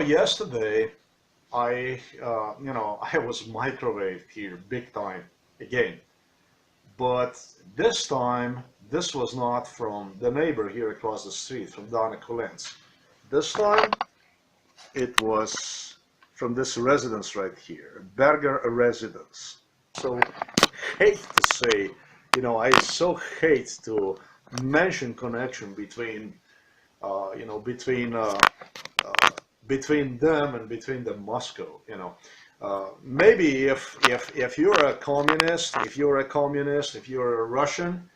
Yesterday I was microwaved here big time again. But this time, this was not from the neighbor here across the street, from Donna Collins. This time, it was from this residence right here, Berger residence. So, hate to say, I so hate to mention connection between, between between them and between the Moscow, maybe if you're a communist, if you're a Russian,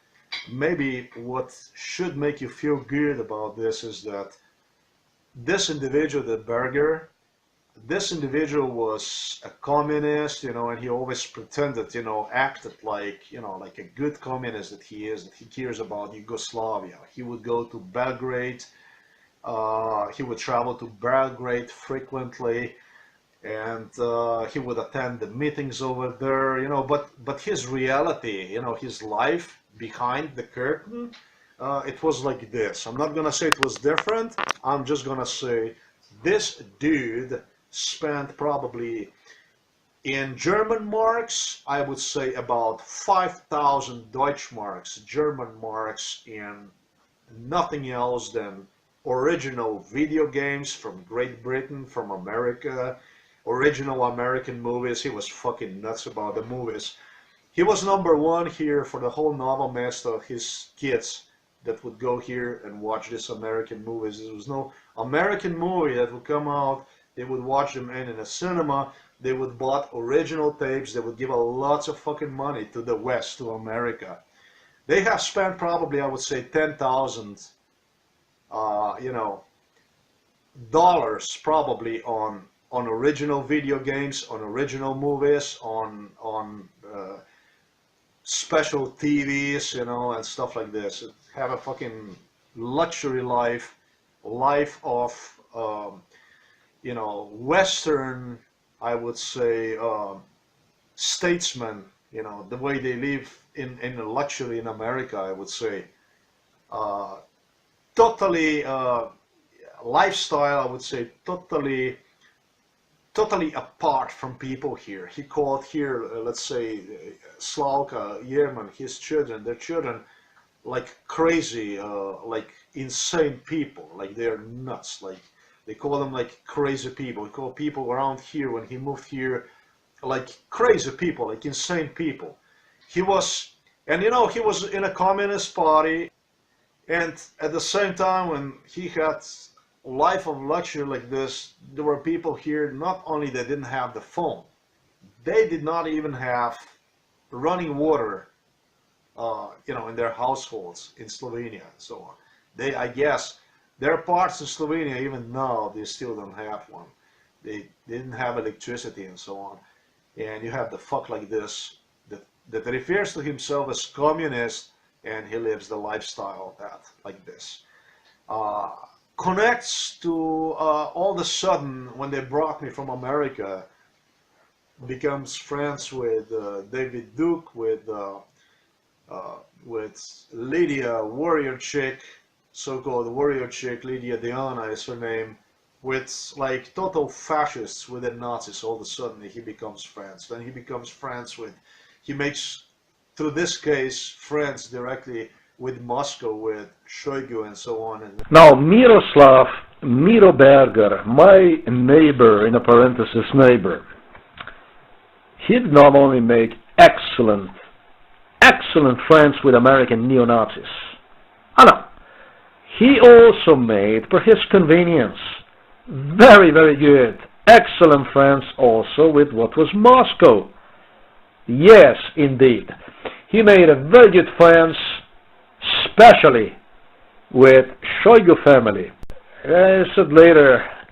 maybe what should make you feel good about this is that this individual, the Berger, this individual was a communist, and he always pretended, acted like, like a good communist that he is, that he cares about Yugoslavia. He would go to Belgrade. He would travel to Belgrade frequently, and he would attend the meetings over there, but his reality, his life behind the curtain, it was like this. I'm not gonna say it was different. I'm just gonna say this dude spent probably in German marks, I would say about 5,000 Deutschmarks, German marks, in nothing else than original video games from Great Britain, from America, original American movies. He was fucking nuts about the movies. He was number one here for the whole Novo Mesto, his kids that would go here and watch these American movies. There was no American movie that would come out. They would watch them in a cinema. They would bought original tapes. They would give a lots of fucking money to the West, to America. They have spent probably, I would say, 10,000 dollars probably on original video games, on original movies, on special TVs, and stuff like this. Have a fucking luxury life of Western, I would say, statesmen. The way they live in luxury in America, I would say. Totally lifestyle, I would say, totally apart from people here. He called here, let's say, Slavka, Yerman, his children, their children, like crazy, like insane people, like they're nuts. Like they call them like crazy people. He called people around here when he moved here like crazy people, like insane people. He was, and he was in a communist party. And at the same time, when he had life of luxury like this, there were people here, not only they didn't have the phone, they did not even have running water, in their households in Slovenia and so on. I guess, there are parts of Slovenia, even now, they still don't have one. They didn't have electricity and so on. And you have the fuck like this, that refers to himself as communist, and he lives the lifestyle like this. Connects to all of a sudden when they brought me from America, becomes friends with David Duke, with Lydia Warrior Chick, so-called Warrior Chick, Lydia Diana is her name, with like total fascists with the Nazis. All of a sudden he becomes friends. Then he becomes friends with, he makes, through this case, friends directly with Moscow, with Shoigu and so on. Now, Miroslav Miro Berger, my neighbor, in a parenthesis neighbor, he did not only make excellent friends with American neo-Nazis. No. He also made, for his convenience, very, very good, excellent friends also with what was Moscow. Yes, indeed. He made a very good friends, especially with Shoigu family. I said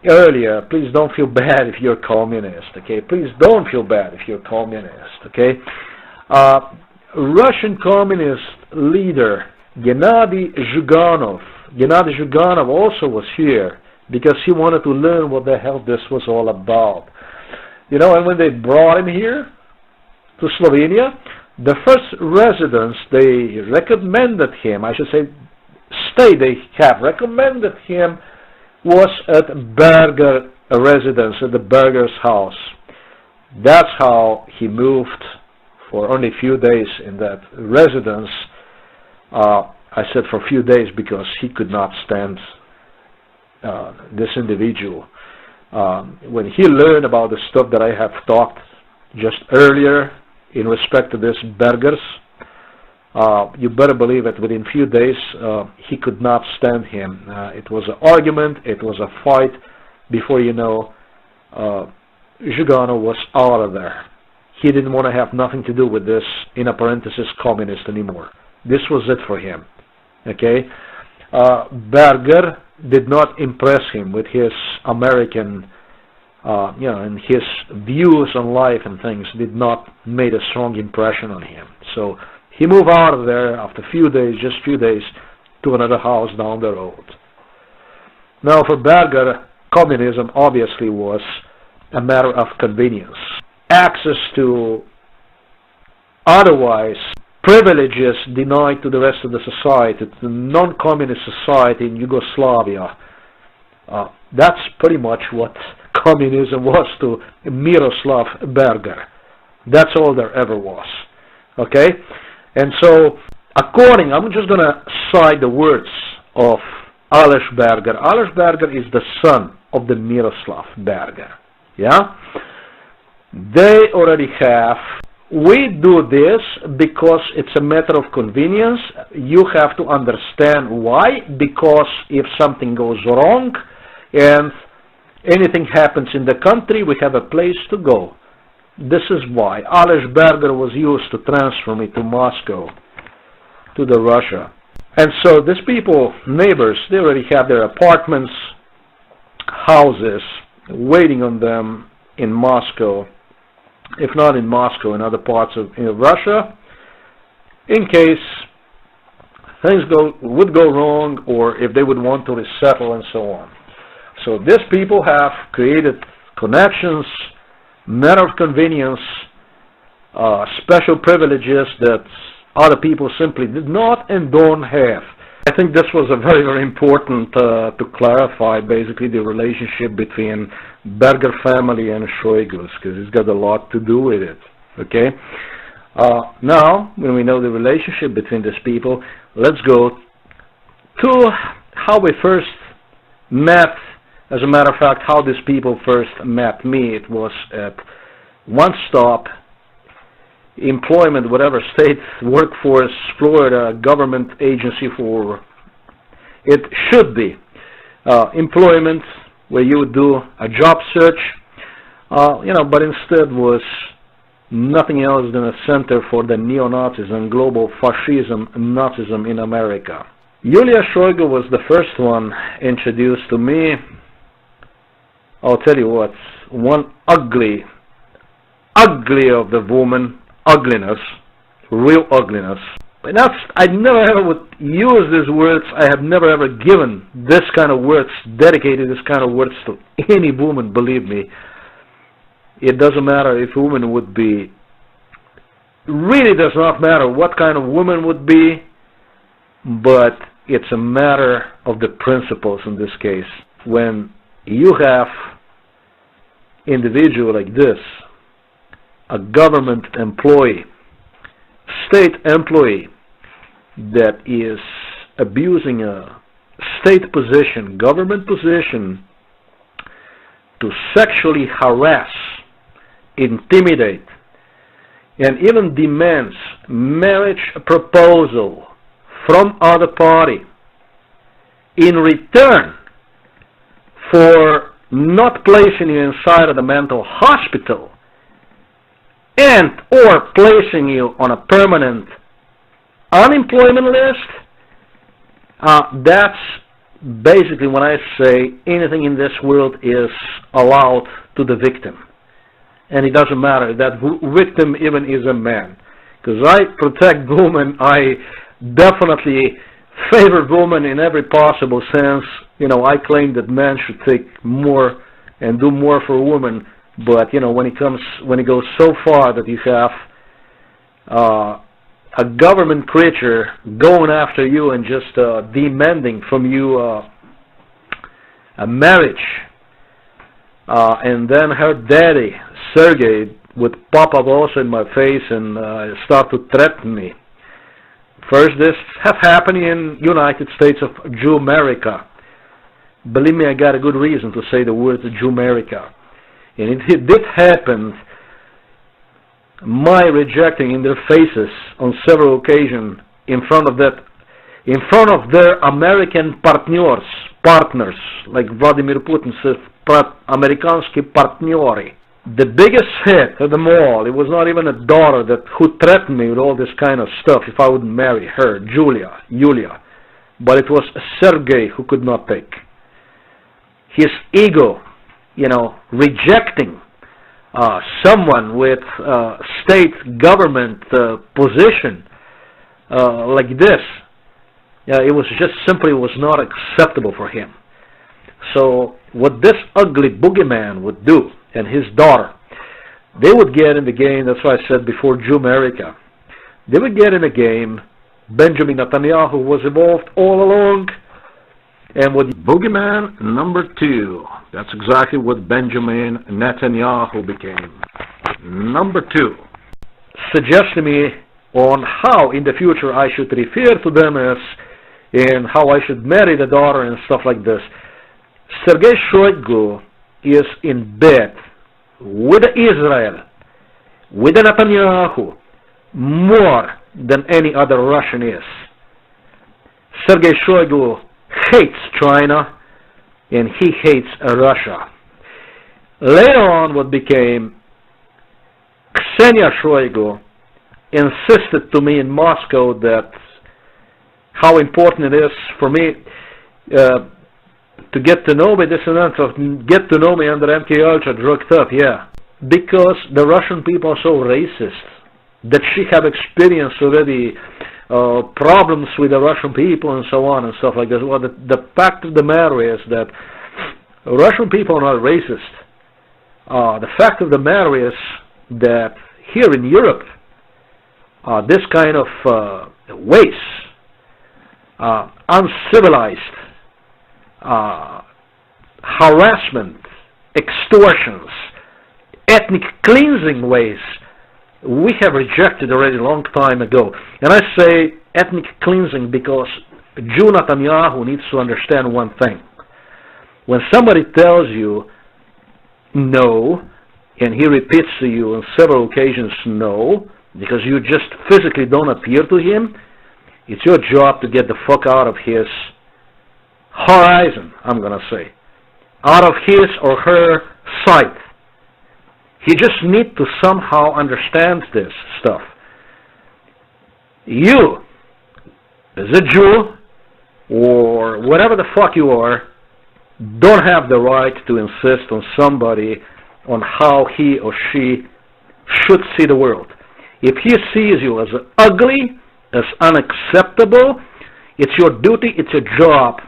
earlier, please don't feel bad if you're communist, okay? Please don't feel bad if you're communist, okay? Russian communist leader Gennady Zhuganov also was here because he wanted to learn what the hell this was all about. And when they brought him here to Slovenia, the first residence they recommended him, I should say, they have recommended him was at Berger residence, at the Berger's house. That's how he moved for only a few days in that residence. I said for a few days because he could not stand this individual. When he learned about the stuff that I have talked just earlier in respect to this Bergers, you better believe it, within a few days he could not stand him. It was an argument, it was a fight. Before you know, Zhigano was out of there. He didn't want to have nothing to do with this, in a parenthesis, communist anymore. This was it for him. Okay? Berger did not impress him with his American, and his views on life and things did not make a strong impression on him. So he moved out of there after a few days, just a few days, to another house down the road. Now for Berger, communism obviously was a matter of convenience. Access to otherwise privileges denied to the rest of the society, to the non-communist society in Yugoslavia. That's pretty much what communism was to Miroslav Berger. That's all there ever was. Okay? And so, I'm just going to cite the words of Aleš Berger. Aleš Berger is the son of the Miroslav Berger. Yeah? They already have, we do this because it's a matter of convenience. You have to understand why. Because if something goes wrong and anything happens in the country, we have a place to go. This is why. Aleš Berger was used to transfer me to Moscow, to the Russia. And so these people, neighbors, they already have their apartments, houses, waiting on them in Moscow, if not in Moscow, in other parts of Russia, in case things would go wrong, or if they would want to resettle and so on. So these people have created connections, matter of convenience, special privileges that other people simply did not and don't have. I think this was a very, very important to clarify basically the relationship between Berger family and Shoigu's, because it's got a lot to do with it. Okay. Now, when we know the relationship between these people, let's go to how we first met. As a matter of fact, how these people first met me. It was at One Stop Employment, whatever, state workforce, Florida government agency for, it should be employment, where you would do a job search, but instead was nothing else than a center for the neo-Nazism, global fascism, Nazism in America. Yulia Shoigu was the first one introduced to me. I'll tell you what, one ugly of the woman, ugliness, real ugliness. And that's, I never ever would use these words. I have never ever given this kind of words, dedicated this kind of words to any woman, believe me. It doesn't matter if a woman would be, really does not matter what kind of woman would be, but it's a matter of the principles in this case. When you have individual like this, a government employee, state employee, that is abusing a state position, government position, to sexually harass, intimidate, and even demands marriage proposal from other party in return for not placing you inside of the mental hospital and or placing you on a permanent unemployment list, that's basically when I say anything in this world is allowed to the victim. And it doesn't matter if that victim even is a man. Because I protect women, I definitely favor women in every possible sense. I claim that men should take more and do more for women. But when it goes so far that you have a government creature going after you and just demanding from you a marriage, and then her daddy, Sergei, would pop up also in my face and start to threaten me. First, this have happened in United States of Jew-America. Believe me, I got a good reason to say the word Jew-America. And it did happen, my rejecting in their faces on several occasions in front of their American partners, like Vladimir Putin says, amerikanski partneri. The biggest hit of them all, it was not even a daughter who threatened me with all this kind of stuff if I wouldn't marry her, Yulia, but it was Sergei who could not take. His ego, rejecting someone with state government position like this, it was just simply was not acceptable for him. So what this ugly boogeyman would do, and his daughter, they would get in the game. That's why I said before, Jew-America. They would get in the game. Benjamin Netanyahu was involved all along. And with boogeyman number 2, that's exactly what Benjamin Netanyahu became. Number 2, suggest to me on how in the future I should refer to them as, and how I should marry the daughter and stuff like this. Sergei Shoigu is in bed with Israel, with Netanyahu, more than any other Russian is. Sergei Shoigu hates China, and he hates Russia. Later on, what became Ksenia Shoigu insisted to me in Moscow that how important it is for me to get to know me, get to know me under MK Ultra, drugged up, yeah. Because the Russian people are so racist that she have experienced already problems with the Russian people and so on and stuff like this. Well, the fact of the matter is that Russian people are not racist. The fact of the matter is that here in Europe, this kind of ways, uncivilized harassment, extortions, ethnic cleansing ways, we have rejected already a long time ago. And I say ethnic cleansing because Jew Netanyahu needs to understand one thing. When somebody tells you no, and he repeats to you on several occasions no, because you just physically don't appear to him, it's your job to get the fuck out of his horizon, I'm going to say. Out of his or her sight. He just needs to somehow understand this stuff. You, as a Jew, or whatever the fuck you are, don't have the right to insist on somebody on how he or she should see the world. If he sees you as ugly, as unacceptable, it's your duty, it's your job.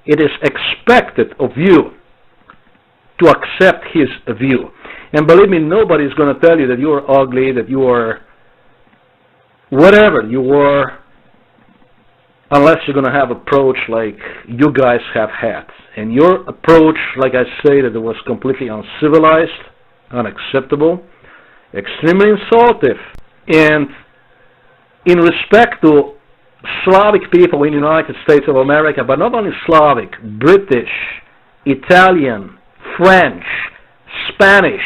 It is expected of you to accept his view. And believe me, nobody is going to tell you that you are ugly, that you are whatever you are, unless you're going to have approach like you guys have had. And your approach, like I say, that it was completely uncivilized, unacceptable, extremely insultive. And in respect to Slavic people in the United States of America, but not only Slavic, British, Italian, French, Spanish,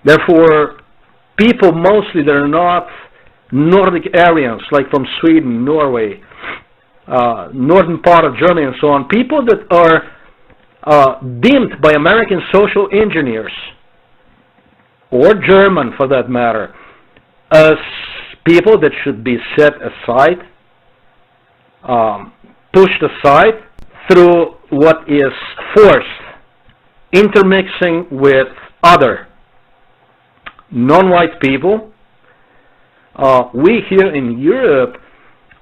therefore people mostly that are not Nordic Aryans, like from Sweden, Norway, northern part of Germany and so on, people that are deemed by American social engineers, or German for that matter, as people that should be set aside, pushed aside through what is forced, intermixing with other non-white people. We here in Europe,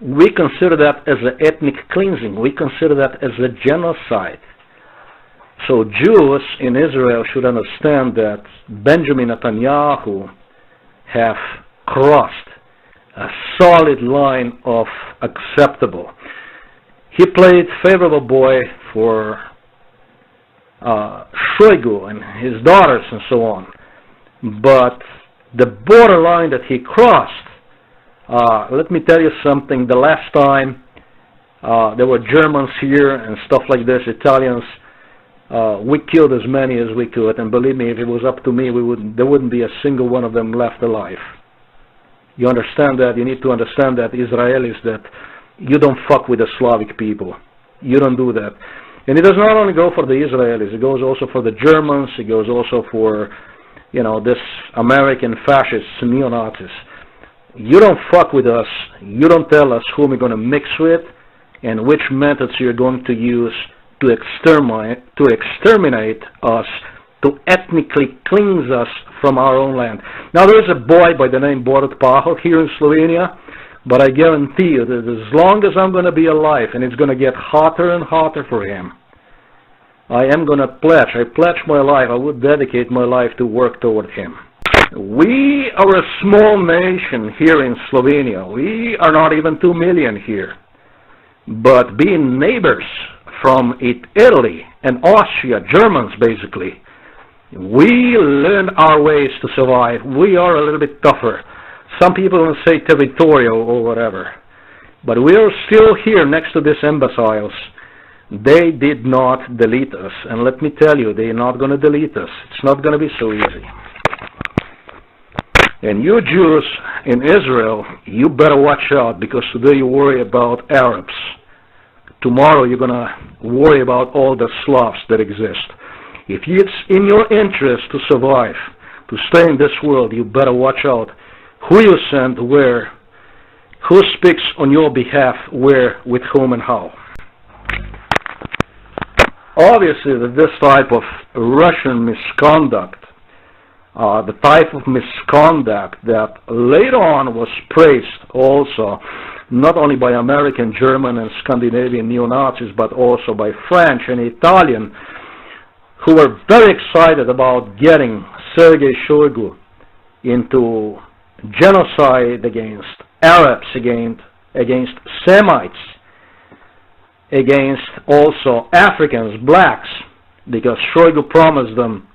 we consider that as an ethnic cleansing. We consider that as a genocide. So Jews in Israel should understand that Benjamin Netanyahu have crossed a solid line of acceptable. He played favorable boy for Shoigu and his daughters and so on. But the borderline that he crossed, let me tell you something, the last time there were Germans here and stuff like this, Italians, we killed as many as we could, and believe me, if it was up to me, there wouldn't be a single one of them left alive. You understand that? You need to understand that, Israelis, that you don't fuck with the Slavic people. You don't do that. And it does not only go for the Israelis, it goes also for the Germans, it goes also for, you know, this American fascists, neo-Nazis. You don't fuck with us, you don't tell us whom you're going to mix with and which methods you're going to use to exterminate us, to ethnically cleanse us from our own land. Now there's a boy by the name Borut Pahor here in Slovenia, but I guarantee you that as long as I'm going to be alive, and it's going to get hotter and hotter for him, I am going to pledge, I pledge my life, I would dedicate my life to work toward him. We are a small nation here in Slovenia. We are not even 2 million here. But being neighbors from Italy and Austria, Germans basically, we learned our ways to survive. We are a little bit tougher. Some people will say territorial or whatever. But we are still here next to these imbeciles. They did not delete us. And let me tell you, they're not going to delete us. It's not going to be so easy. And you Jews in Israel, you better watch out, because today you worry about Arabs. Tomorrow you're going to worry about all the Slavs that exist. If it's in your interest to survive, to stay in this world, you better watch out who you send where, who speaks on your behalf where, with whom and how. Obviously, this type of Russian misconduct, the type of misconduct that later on was praised also, not only by American, German, and Scandinavian neo-Nazis, but also by French and Italian, who were very excited about getting Sergei Shoigu into genocide against Arabs, against Semites, against also Africans, blacks, because Shoigu promised them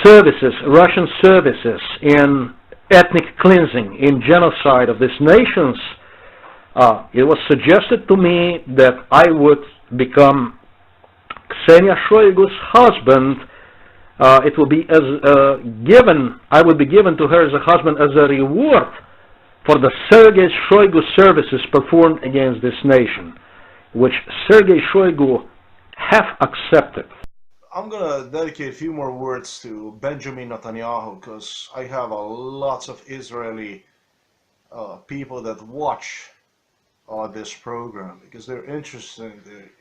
services, Russian services in ethnic cleansing, in genocide of these nations. It was suggested to me that I would become Ksenia Shoigu's husband. It will be I would be given to her as a husband as a reward for the Sergei Shoigu services performed against this nation, which Sergei Shoigu have accepted. I'm going to dedicate a few more words to Benjamin Netanyahu, because I have lots of Israeli people that watch this program, because they're interested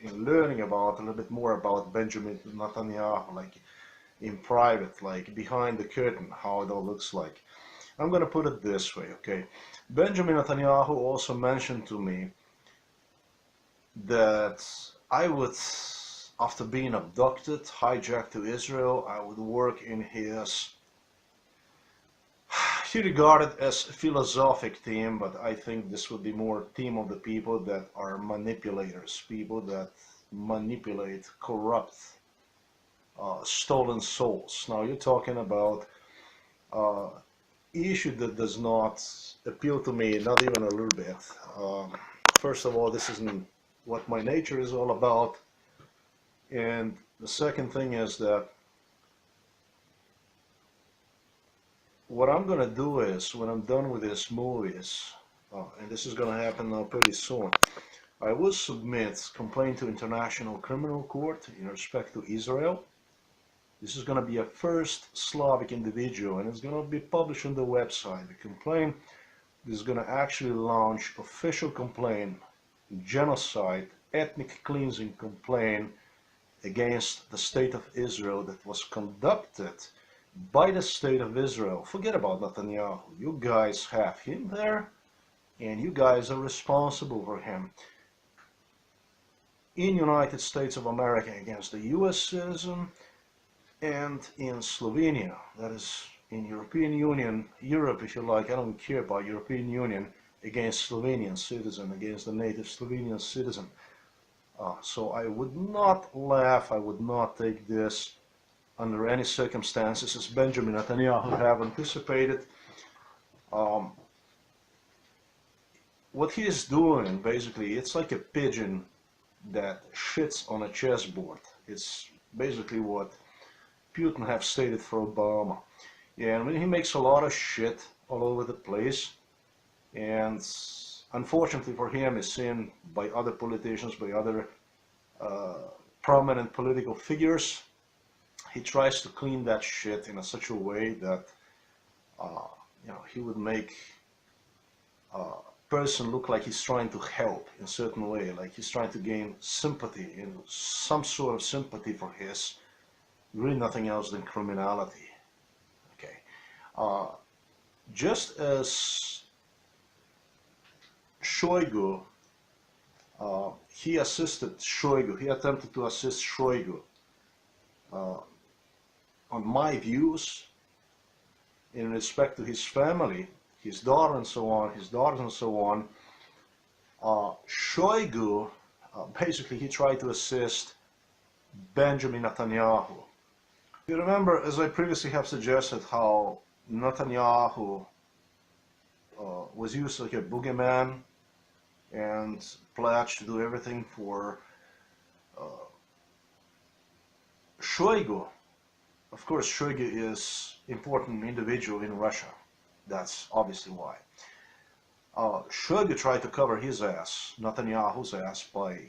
in learning about a little bit more about Benjamin Netanyahu, like in private, like behind the curtain, how it all looks like. I'm going to put it this way, okay? Benjamin Netanyahu also mentioned to me that I would, after being abducted, hijacked to Israel, I would work in his, he regarded as philosophic team, but I think this would be more team of the people that are manipulators, people that manipulate, corrupt, stolen souls. Now you're talking about issue that does not appeal to me, not even a little bit. First of all, this isn't what my nature is all about. And the second thing is that what I'm going to do is, when I'm done with these movies, and this is going to happen now pretty soon, I will submit complaint to International Criminal Court in respect to Israel. This is going to be a first Slavic individual, and it's going to be published on the website. The complaint is going to actually launch official complaint, genocide, ethnic cleansing complaint against the state of Israel that was conducted by the state of Israel. Forget about Netanyahu. You guys have him there, and you guys are responsible for him. In United States of America against the U.S. citizen, and in Slovenia, that is in European Union, Europe if you like, I don't care about European Union, against Slovenian citizen, against the native Slovenian citizen. So I would not laugh, I would not take this under any circumstances as Benjamin Netanyahu have anticipated. What he is doing, basically, it's like a pigeon that shits on a chessboard. It's basically what Putin have stated for Obama. Yeah, and when he makes a lot of shit all over the place, and unfortunately for him, is seen by other politicians, by other prominent political figures, he tries to clean that shit in such a way that he would make a person look like he's trying to help in a certain way, like he's trying to gain sympathy, some sort of sympathy for his really nothing else than criminality. Okay, just as Shoigu, he attempted to assist Shoigu on my views in respect to his family, his daughter and so on, his daughters and so on. Shoigu, basically he tried to assist Benjamin Netanyahu. You remember, as I previously have suggested, how Netanyahu was used like a boogeyman and pledged to do everything for Shoigu. Of course, Shoigu is an important individual in Russia. That's obviously why. Shoigu tried to cover his ass, Netanyahu's ass, by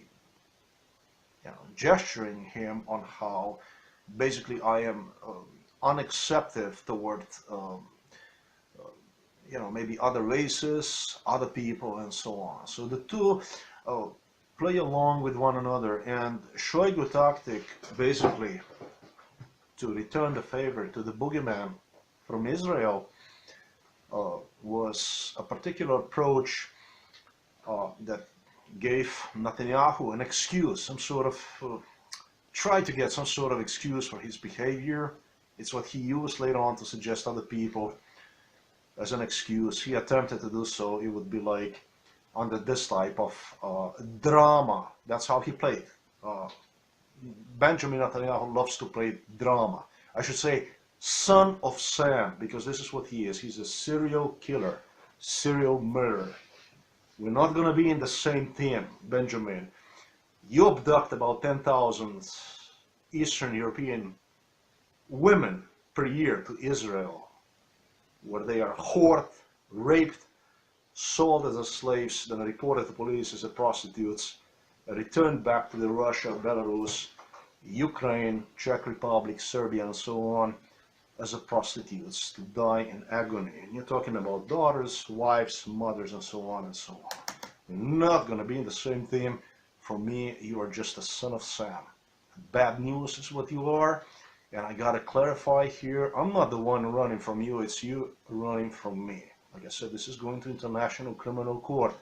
gesturing him on how basically I am unaccepting toward maybe other races, other people, and so on. So the two play along with one another, and Shoigu tactic, basically, to return the favor to the boogeyman from Israel, was a particular approach that gave Netanyahu an excuse, some sort of, tried to get some sort of excuse for his behavior. It's what he used later on to suggest other people as an excuse. He attempted to do so. It would be like under this type of drama. That's how he played. Benjamin Netanyahu loves to play drama. I should say son of Sam, because this is what he is. He's a serial killer, serial murderer. We're not going to be in the same team, Benjamin. You abduct about 10,000 Eastern European women per year to Israel, where they are whored, raped, sold as slaves, then reported to police as prostitutes, returned back to Russia, Belarus, Ukraine, Czech Republic, Serbia, and so on, as prostitutes to die in agony. And you're talking about daughters, wives, mothers, and so on and so on. You're not going to be in the same team. For me, you are just a son of Sam. Bad news is what you are. And I got to clarify here, I'm not the one running from you, it's you running from me. Like I said, this is going to International Criminal Court.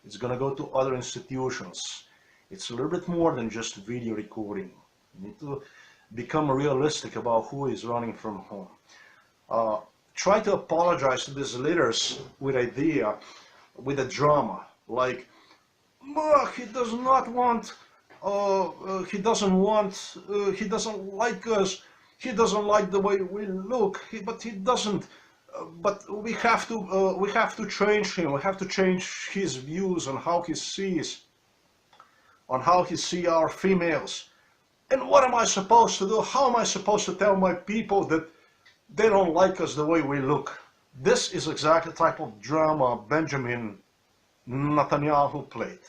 It's going to go to other institutions. It's a little bit more than just video recording. You need to become realistic about who is running from whom. Try to apologize to these leaders with a drama, like, he does not want, he doesn't like us, he doesn't like the way we look, but we have to change him, we have to change his views on how he sees our females. And what am I supposed to do? How am I supposed to tell my people that they don't like us the way we look? This is exactly the type of drama Benjamin Netanyahu played.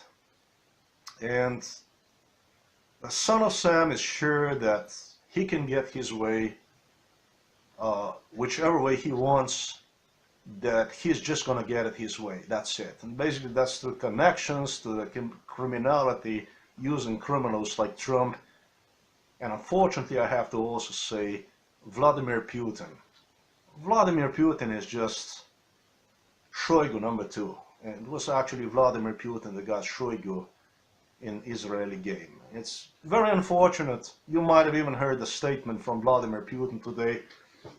And the son of Sam is sure that he can get his way, whichever way he wants, that he's just going to get it his way. That's it. And basically that's through connections to the criminality, using criminals like Trump. And unfortunately, I have to also say Vladimir Putin. Vladimir Putin is just Shoigu number 2. And it was actually Vladimir Putin that got Shoigu in Israeli game. It's very unfortunate. You might have even heard the statement from Vladimir Putin today.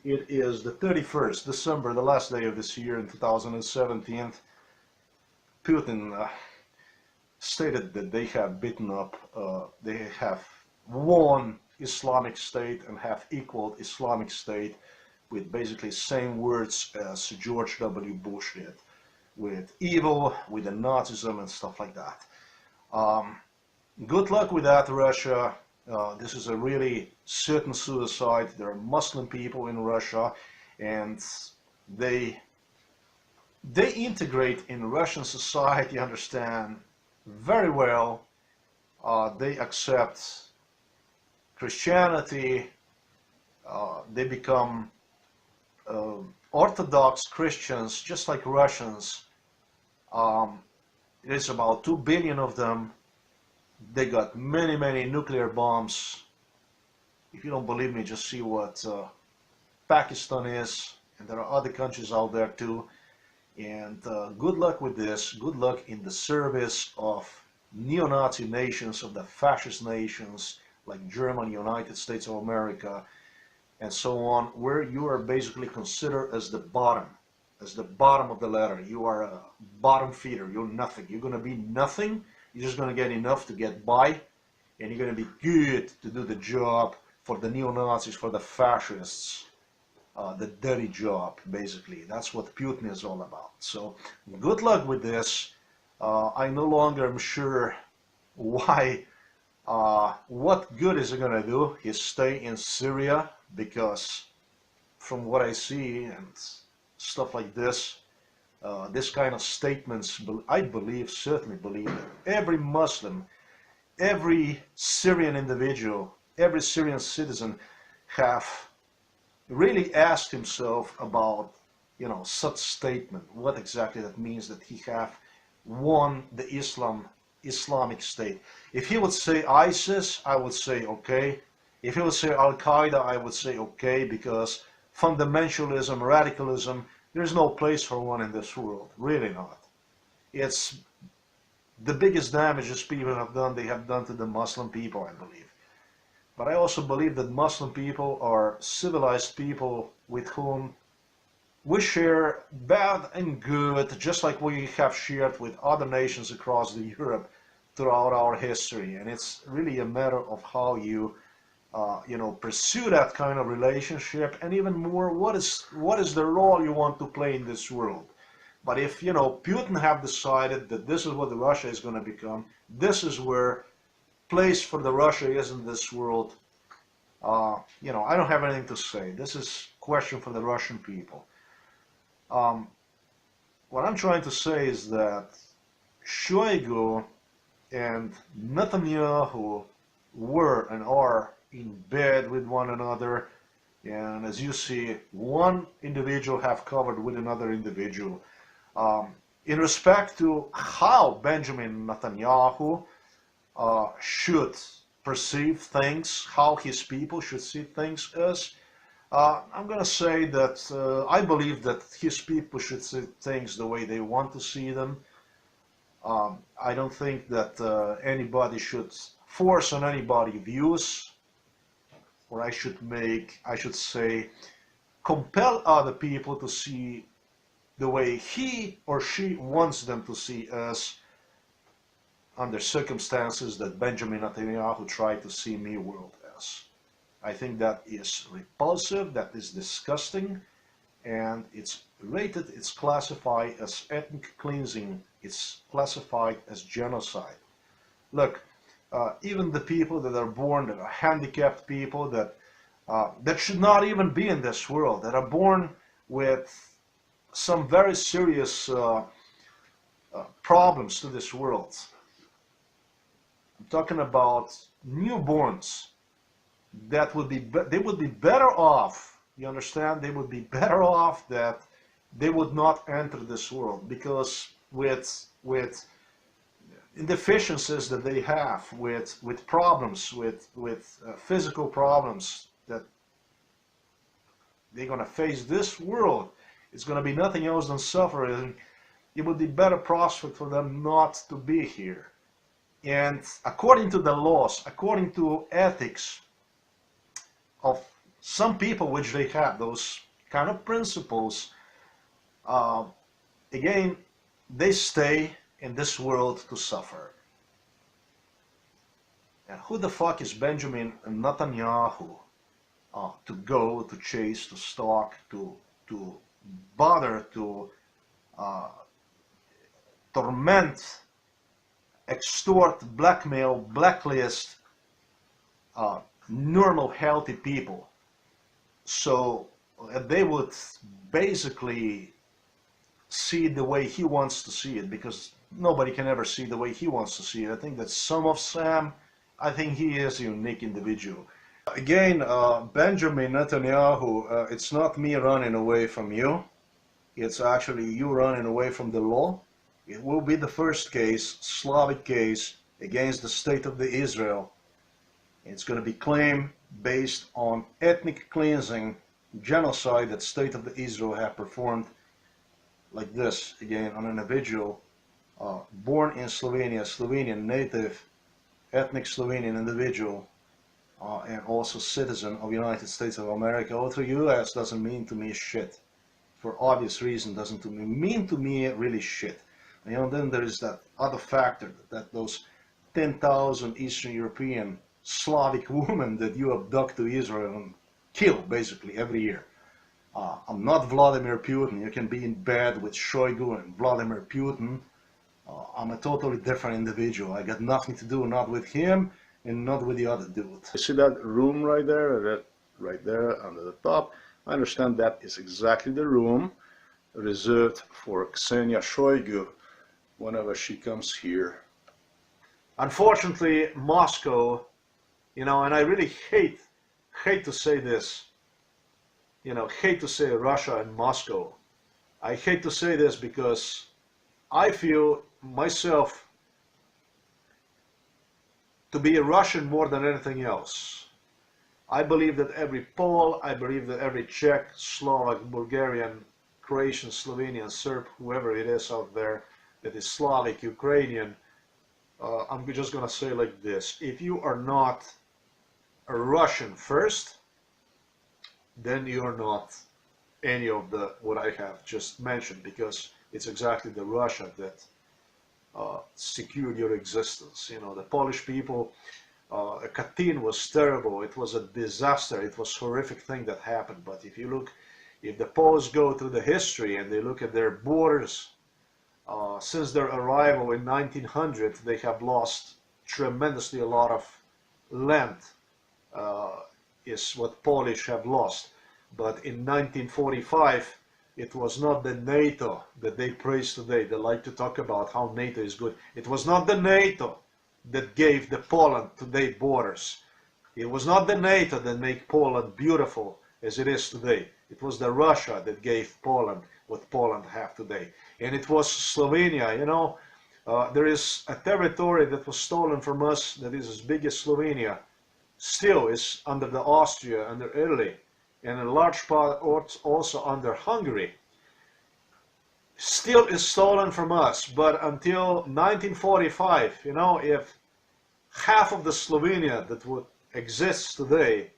It is the 31st December, the last day of this year in 2017. Putin stated that they have beaten up, they have won Islamic State and have equaled Islamic State with basically same words as George W. Bush did, with evil, with the Nazism and stuff like that. Good luck with that, Russia. This is a really certain suicide. There are Muslim people in Russia, and they integrate in Russian society, understand very well. They accept Christianity. They become Orthodox Christians, just like Russians. There's about 2 billion of them. They got many, many nuclear bombs. If you don't believe me, just see what Pakistan is, and there are other countries out there too. And good luck with this. Good luck in the service of neo-Nazi nations, of the fascist nations like Germany, United States of America, and so on, where you are basically considered as the bottom of the ladder. You are a bottom feeder. You're nothing. You're going to be nothing. You're just going to get enough to get by, and you're going to be good to do the job for the neo-Nazis, for the fascists, the dirty job, basically. That's what Putin is all about. So good luck with this. I no longer am sure why, what good is it going to do, his stay in Syria, because from what I see and stuff like this kind of statements, I believe, certainly believe that every Muslim, every Syrian individual, every Syrian citizen have really asked himself about, such statement, what exactly that means, that he have won the Islamic State. If he would say ISIS, I would say okay. If he would say Al-Qaeda, I would say okay, because fundamentalism, radicalism, there's no place for one in this world, really not. It's the biggest damages people have done, they have done to the Muslim people, I believe. But I also believe that Muslim people are civilized people with whom we share bad and good, just like we have shared with other nations across Europe throughout our history. And it's really a matter of how you pursue that kind of relationship, and even more, what is the role you want to play in this world. But if, Putin have decided that this is what Russia is going to become, this is where place for the Russia is in this world, I don't have anything to say. This is a question for the Russian people. What I'm trying to say is that Shoigu and Netanyahu were and are in bed with one another, and as you see, one individual have covered with another individual. In respect to how Benjamin Netanyahu should perceive things, how his people should see things as, I'm going to say that I believe that his people should see things the way they want to see them. I don't think that anybody should force on anybody views, or I should say, compel other people to see the way he or she wants them to see us, under circumstances that Benjamin Netanyahu tried to see me world as. I think that is repulsive, that is disgusting, and it's rated, it's classified as ethnic cleansing, it's classified as genocide. Look, even the people that are born, that are handicapped people, that should not even be in this world, that are born with some very serious problems to this world. I'm talking about newborns that would be, they would be better off, you understand, they would be better off that they would not enter this world, because with deficiencies that they have, with problems, with physical problems that they're going to face this world, it's going to be nothing else than suffering. It would be better prospect for them not to be here. And according to the laws, according to ethics of some people, which they have those kind of principles, again, they stay in this world to suffer. And who the fuck is Benjamin Netanyahu to go, to chase, to stalk, to bother, to torment, extort, blackmail, blacklist normal, healthy people, so they would basically see it the way he wants to see it, because nobody can ever see the way he wants to see it. I think that some of Sam, I think he is a unique individual. Again, Benjamin Netanyahu, it's not me running away from you. It's actually you running away from the law. It will be the first case, Slavic case, against the state of the Israel. It's going to be claimed based on ethnic cleansing, genocide that state of the Israel have performed like this, again, on an individual born in Slovenia, Slovenian native, ethnic Slovenian individual, and also citizen of the United States of America. Or to US doesn't mean to me shit. For obvious reason, doesn't mean to me really shit. You know, then there is that other factor that those 10,000 Eastern European Slavic women that you abduct to Israel and kill basically every year. I'm not Vladimir Putin. You can be in bed with Shoigu and Vladimir Putin. I'm a totally different individual. I got nothing to do, not with him and not with the other dude. You see that room right there, that right there under the top? I understand that is exactly the room reserved for Ksenia Shoigu whenever she comes here. Unfortunately, Moscow, you know, and I really hate to say this, you know, hate to say Russia and Moscow. I hate to say this because I feel myself to be a Russian more than anything else. I believe that every Pole, I believe that every Czech, Slovak, Bulgarian, Croatian, Slovenian, Serb, whoever it is out there that is Slavic, Ukrainian, I'm just gonna say like this: if you are not a Russian first, then you're not any of the what I have just mentioned, because it's exactly the Russia that secured your existence. You know, the Polish people, Katyn was terrible. It was a disaster. It was a horrific thing that happened. But if you look, if the Poles go through the history and they look at their borders, since their arrival in 1900, they have lost tremendously a lot of land, is what Polish have lost. But in 1945, it was not the NATO that they praise today. They like to talk about how NATO is good. It was not the NATO that gave the Poland today borders. It was not the NATO that made Poland beautiful as it is today. It was the Russia that gave Poland what Poland have today. And it was Slovenia, you know. There is a territory that was stolen from us that is as big as Slovenia. Still is under the Austria, under Italy, and a large part also under Hungary. Still is stolen from us, but until 1945, you know, if half of the Slovenia that would exist today,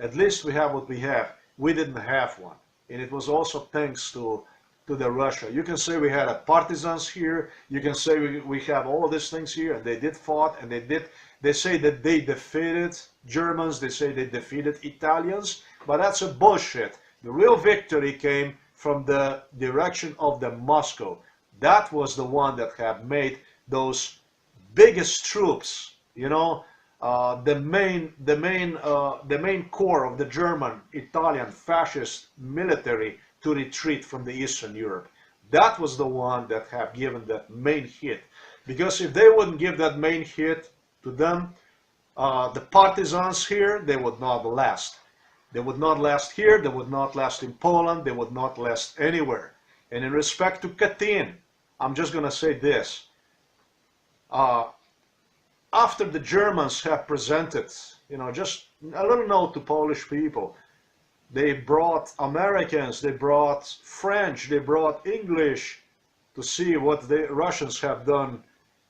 at least we have what we have, we didn't have one. And it was also thanks to the Russia. You can say we had partisans here, you can say we have all these things here, and they did fought, and they say that they defeated Germans, they say they defeated Italians, but that's a bullshit. The real victory came from the direction of the Moscow. That was the one that have made those biggest troops, you know, the main core of the German, Italian, fascist military to retreat from the Eastern Europe. That was the one that have given that main hit. Because if they wouldn't give that main hit to them, the partisans here, they would not last. They would not last here, they would not last in Poland, they would not last anywhere. And in respect to Katyn, I'm just going to say this. After the Germans have presented, you know, just a little note to Polish people, they brought Americans, they brought French, they brought English to see what the Russians have done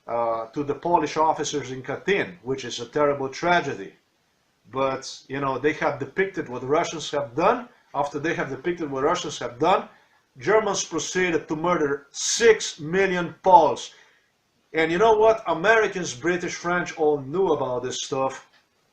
to the Polish officers in Katyn, which is a terrible tragedy. But, you know, they have depicted what the Russians have done. After they have depicted what Russians have done, Germans proceeded to murder 6 million Poles. And you know what? Americans, British, French all knew about this stuff,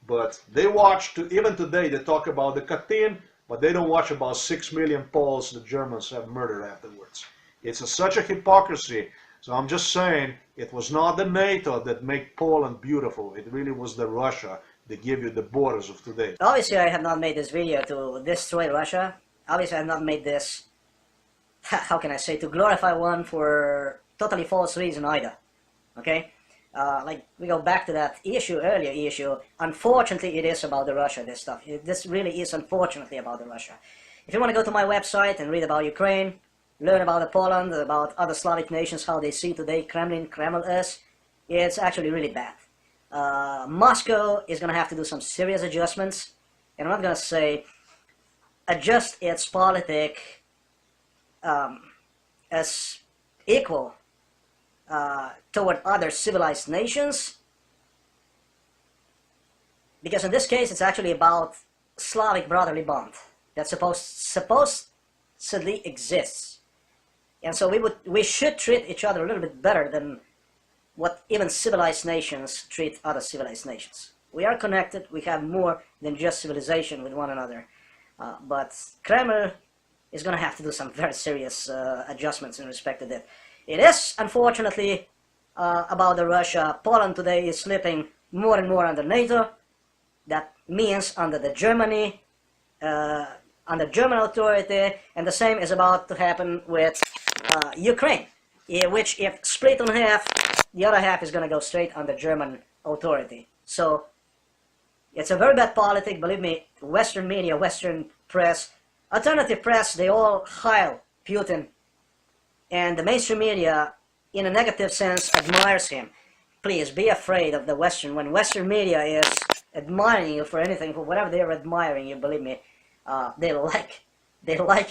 but they watched, even today, they talk about the Katyn, but they don't watch about 6 million Poles the Germans have murdered afterwards. It's such a hypocrisy. So I'm just saying, it was not the NATO that made Poland beautiful. It really was the Russia that gave you the borders of today. Obviously, I have not made this video to destroy Russia. Obviously, I have not made this, how can I say, to glorify one for totally false reason either. Okay? Like, we go back to that earlier issue. Unfortunately, it is about the Russia, this stuff. This really is unfortunately about the Russia. If you want to go to my website and read about Ukraine, learn about the Poland, about other Slavic nations, how they see today Kreml is, it's actually really bad. Moscow is going to have to do some serious adjustments, and I'm not going to say adjust its politic as equal toward other civilized nations, because in this case it's actually about Slavic brotherly bond that supposedly exists. And so we should treat each other a little bit better than what even civilized nations treat other civilized nations. We are connected, we have more than just civilization with one another. But Kremlin is going to have to do some very serious adjustments in respect to that. It is, unfortunately, about the Russia. Poland today is slipping more and more under NATO. That means under the Germany, under German authority, and the same is about to happen with Ukraine, which if split in half, the other half is going to go straight under German authority. So it's a very bad politic, believe me. Western media, Western press, alternative press, they all hail Putin, and the mainstream media, in a negative sense, admires him. Please be afraid of the Western. When Western media is admiring you for anything, for whatever they're admiring you, believe me, they like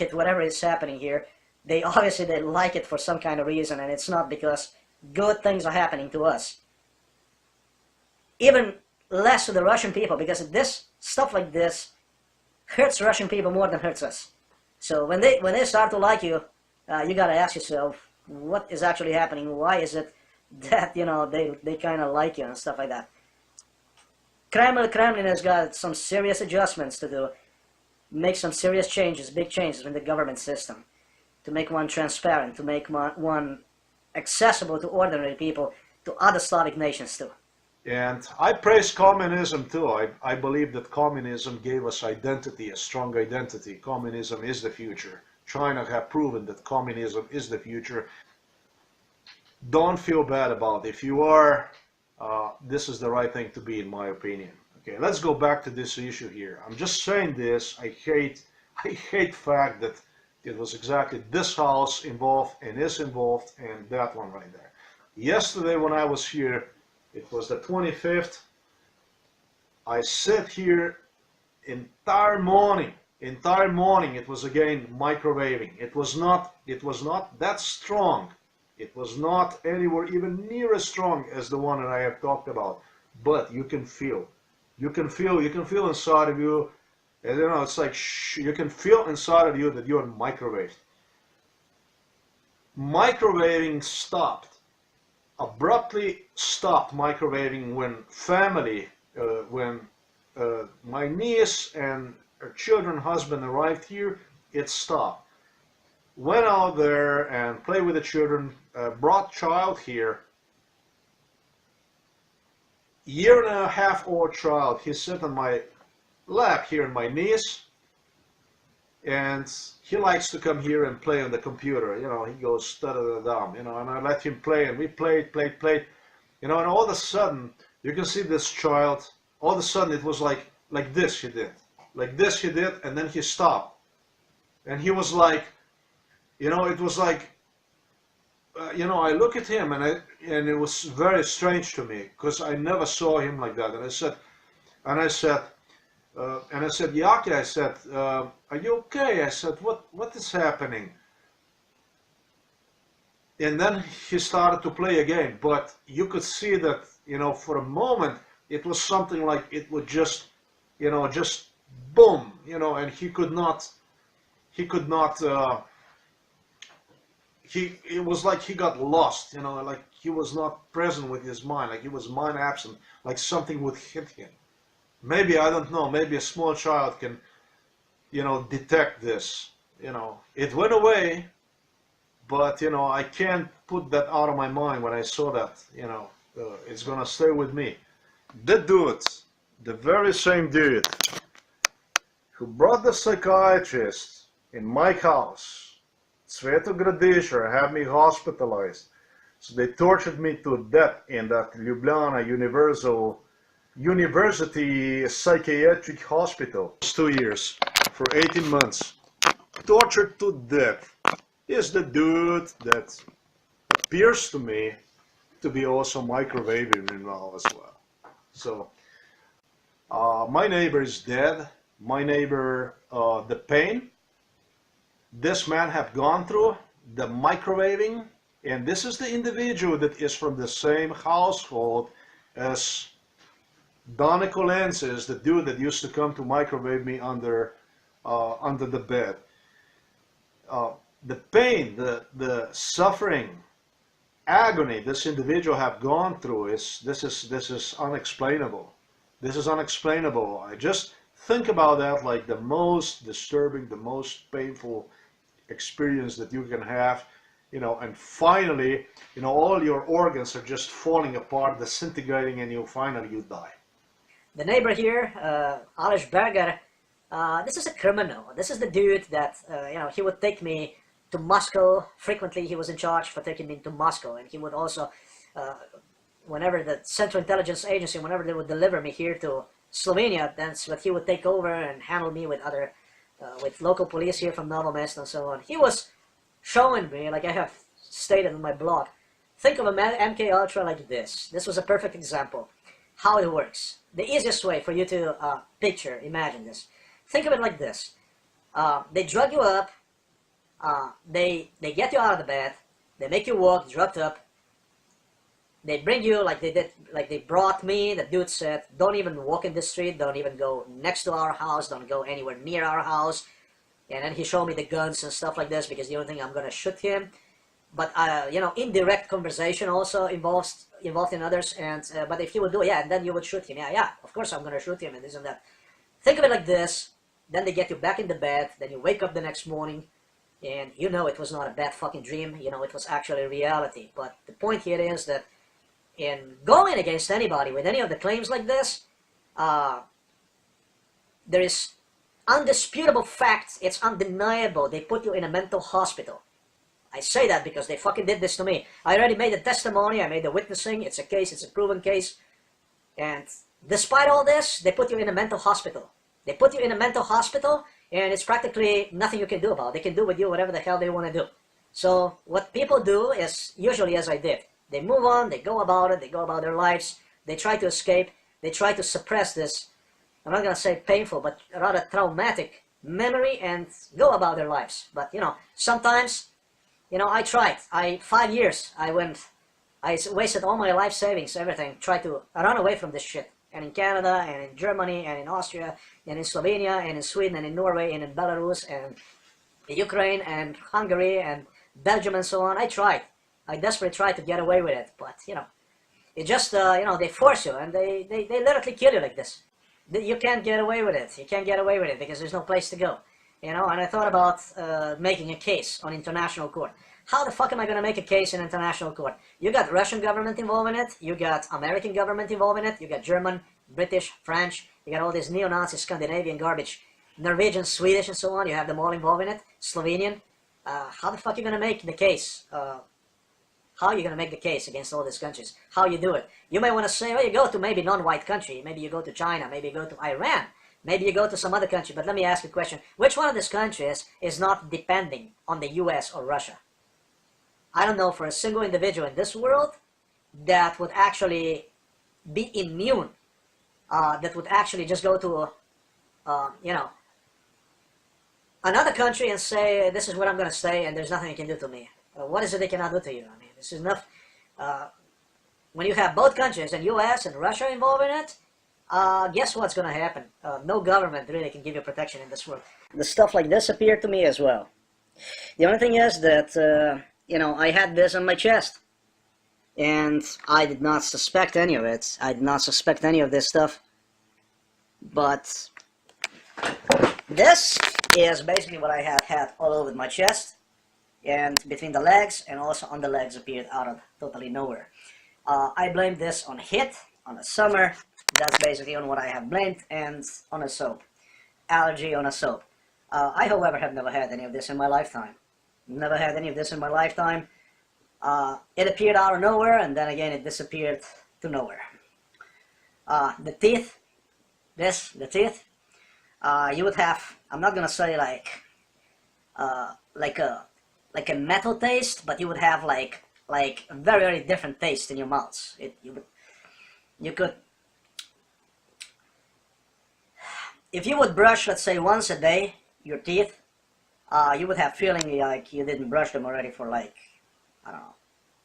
it, whatever is happening here. They like it for some kind of reason, and it's not because good things are happening to us. Even less to the Russian people, because this stuff like this hurts Russian people more than hurts us. So when they start to like you, you gotta ask yourself, what is actually happening? Why is it that, you know, they kind of like you and stuff like that? Kremlin has got some serious adjustments to do, make some serious changes, big changes in the government system, to make one transparent, to make one accessible to ordinary people, to other Slavic nations too. And I praise communism too. I believe that communism gave us identity, a strong identity. Communism is the future. China have proven that communism is the future. Don't feel bad about it. If you are, this is the right thing to be, in my opinion. Okay, let's go back to this issue here. I'm just saying this. I hate fact that it was exactly this house involved and is involved and that one right there. Yesterday when I was here, it was the 25th. I sat here entire morning. It was again microwaving. It was not that strong. It was not anywhere even near as strong as the one that I have talked about. But you can feel. You can feel inside of you. And, you know, it's like you can feel inside of you that you're microwaved. Microwaving stopped. Abruptly stopped microwaving when my niece and her children, husband arrived here. It stopped. Went out there and played with the children. Brought child here. 1.5-year-old child. He sat on my lap here, in my knees, and he likes to come here and play on the computer. You know, he goes da-da-da-dum, you know, and I let him play, and we played, you know, and all of a sudden, you can see this child, all of a sudden it was like this he did, and then he stopped, and he was like, you know, it was like, you know, I look at him, and it was very strange to me, because I never saw him like that, and I said, Yaki, I said, are you okay? I said, what is happening? And then he started to play again, but you could see that, you know, for a moment, it was something like it would just, you know, just boom, you know, and he could not it was like he got lost, like he was not present with his mind, like he was mind absent, like something would hit him. Maybe, I don't know, maybe a small child can, detect this. It went away, but, I can't put that out of my mind when I saw that, it's gonna stay with me. The dude, the very same dude who brought the psychiatrist in my house, Sveto Gradisher, had me hospitalized. So they tortured me to death in that Ljubljana University Psychiatric Hospital. 2 years, for 18 months. Tortured to death is the dude that appears to me to be also microwaving me now as well. So, my neighbor is dead. My neighbor, the pain this man have gone through, the microwaving, and this is the individual that is from the same household as Don Nicolensis, the dude that used to come to microwave me under the bed. The pain, the suffering, agony this individual have gone through this is unexplainable. This is unexplainable. I just think about that like the most disturbing, the most painful experience that you can have, and finally, all your organs are just falling apart, disintegrating, and you die. The neighbor here, Aleš Berger, this is a criminal. This is the dude that, he would take me to Moscow. Frequently, he was in charge for taking me to Moscow, and he would also, whenever the Central Intelligence Agency, whenever they would deliver me here to Slovenia, that's what he would take over and handle me with other, with local police here from Novo Mesto and so on. He was showing me, like I have stated in my blog, think of a MK Ultra like this. This was a perfect example how it works. The easiest way for you to imagine this. Think of it like this. They drug you up, they get you out of the bed, they make you walk drugged up, they bring you like they brought me. The dude said, don't even walk in the street, don't even go next to our house, don't go anywhere near our house. And then he showed me the guns and stuff like this because you don't think I'm gonna shoot him. But indirect conversation also involved in others. And but if you would do, and then you would shoot him. Yeah, of course I'm gonna shoot him and this and that. Think of it like this. Then they get you back in the bed. Then you wake up the next morning, and it was not a bad fucking dream. It was actually reality. But the point here is that in going against anybody with any of the claims like this, there is undisputable facts. It's undeniable. They put you in a mental hospital. I say that because they fucking did this to me. I already made the testimony. I made the witnessing. It's a case. It's a proven case. And despite all this, they put you in a mental hospital. They put you in a mental hospital, and it's practically nothing you can do about it. They can do with you whatever the hell they want to do. So what people do is, usually as I did, they move on, they go about it, they go about their lives, they try to escape, they try to suppress this, I'm not going to say painful, but rather traumatic memory and go about their lives. But, sometimes, I tried. 5 years, I wasted all my life savings, everything, tried to run away from this shit. And in Canada, and in Germany, and in Austria, and in Slovenia, and in Sweden, and in Norway, and in Belarus, and Ukraine, and Hungary, and Belgium, and so on. I tried. I desperately tried to get away with it. But, it just, they force you, and they literally kill you like this. You can't get away with it. You can't get away with it because there's no place to go. And I thought about making a case on international court. How the fuck am I going to make a case in international court? You got Russian government involved in it. You got American government involved in it. You got German, British, French. You got all this neo-Nazi Scandinavian garbage. Norwegian, Swedish, and so on. You have them all involved in it. Slovenian. How the fuck are you going to make the case? How are you going to make the case against all these countries? How you do it? You may want to say, well, you go to maybe non-white country. Maybe you go to China. Maybe you go to Iran. Maybe you go to some other country. But let me ask you a question. Which one of these countries is not depending on the US or Russia? I don't know for a single individual in this world that would actually be immune, that would actually just go to, another country and say, this is where I'm going to stay and there's nothing you can do to me. What is it they cannot do to you? I mean, this is enough. When you have both countries, and US and Russia involved in it, guess what's going to happen? No government really can give you protection in this world. The stuff like this appeared to me as well. The only thing is that you know, I had this on my chest. And I did not suspect any of it. I did not suspect any of this stuff. But this is basically what I had all over my chest. And between the legs, and also on the legs, appeared out of totally nowhere. I blamed this on heat, on the summer. That's basically on what I have blamed, and on a soap. Allergy on a soap. I, however, have never had any of this in my lifetime. Never had any of this in my lifetime. It appeared out of nowhere, and then again it disappeared to nowhere. The teeth, the teeth, you would have, I'm not gonna say like a metal taste, but you would have like a very, very different taste in your mouths. You could, if you would brush, let's say once a day, your teeth, you would have feeling like you didn't brush them already for like, I don't know,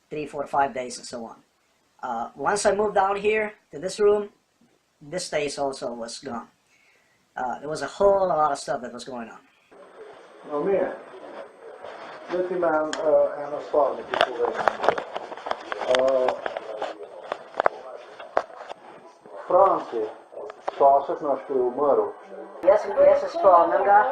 3, 4, 5 days and so on. Once I moved down here to this room, this taste also was gone. There was a whole lot of stuff that was going on. Nou meer. Dit is mijn aanspraak Francie, spasat naš umrl. Jaz se spomnim ga.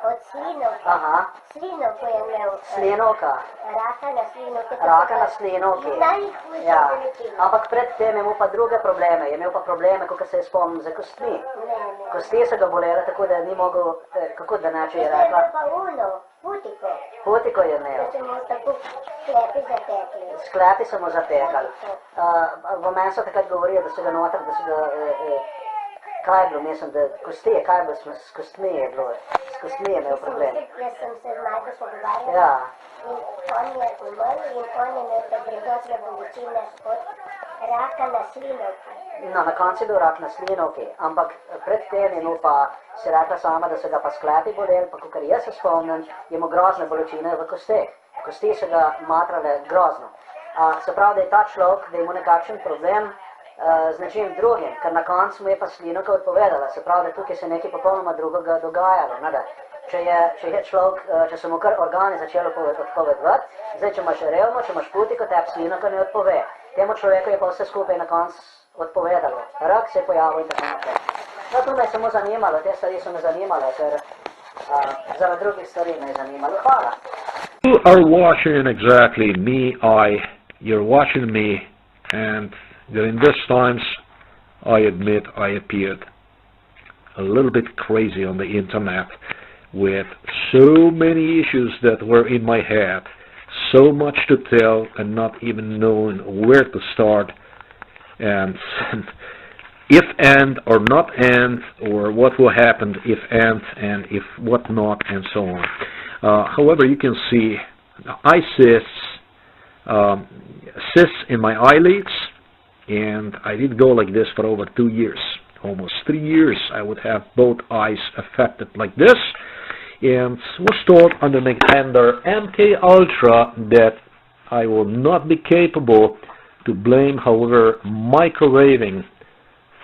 Od slinovke. Aha. Slinovko je imel. Slinovka. Raka na slinovke. Raka na slinovki. Najhujša Ja. bolečina. Ampak predtem je imel pa druge probleme. Je imel pa probleme, kot se je spomnim, za kostmi. Kosti so ga bolele, tako da ni mogel, kako da neče je To je rekla. pa uno, putiko. Putiko je imel. Da so mu tako sklepi zatekli. Sklepi so mu zatekali. V meni so takrat govorili, da so ga noter, da so ga, kaj je bilo, mislim, da kosti, kaj je bilo, s kostmi je bilo, s kostmi je imel problem. Jaz sem se z Majko pogovarjala. Ja. In on je umrl in on je imel pa grozne bolečine od raka na slinovki. No, na koncu je bil rak na slinovki, ampak predtem je imel pa, si rekla sama, da so ga pa sklepi boleli, pa kakor jaz se spomnim, je imel grozne bolečine v kosteh. Kosti so ga matrale grozno. Se pravi, da je ta človek, da je imel nekakšen problem z nečim drugim, ker na koncu mu je pa slinovka odpovedala. Se pravi, da tukaj se nekaj popolnoma drugega dogajalo. Ne, da. Če je človek, če so mu kar organi začeli odpovedovati, zdaj, če imaš revmo, če imaš putiko, tebi slinovka ne odpove. Temu človeku je pa vse skupaj na koncu odpovedalo. Rak se je pojavil in tako naprej. No, to me je samo zanimalo, te stvari so me zanimale, ker zaradi drugih stvari me je zanimalo. Hvala. You are watching exactly me, you're watching me, and during these times, I admit I appeared a little bit crazy on the internet with so many issues that were in my head, so much to tell and not even knowing where to start, and if and or not and, or what will happen if and if what not, and so on. However, you can see eye cysts in my eyelids, and I did go like this for over 2 years. Almost 3 years I would have both eyes affected like this, and was told under Nicklander MK Ultra that I will not be capable to blame, however, microwaving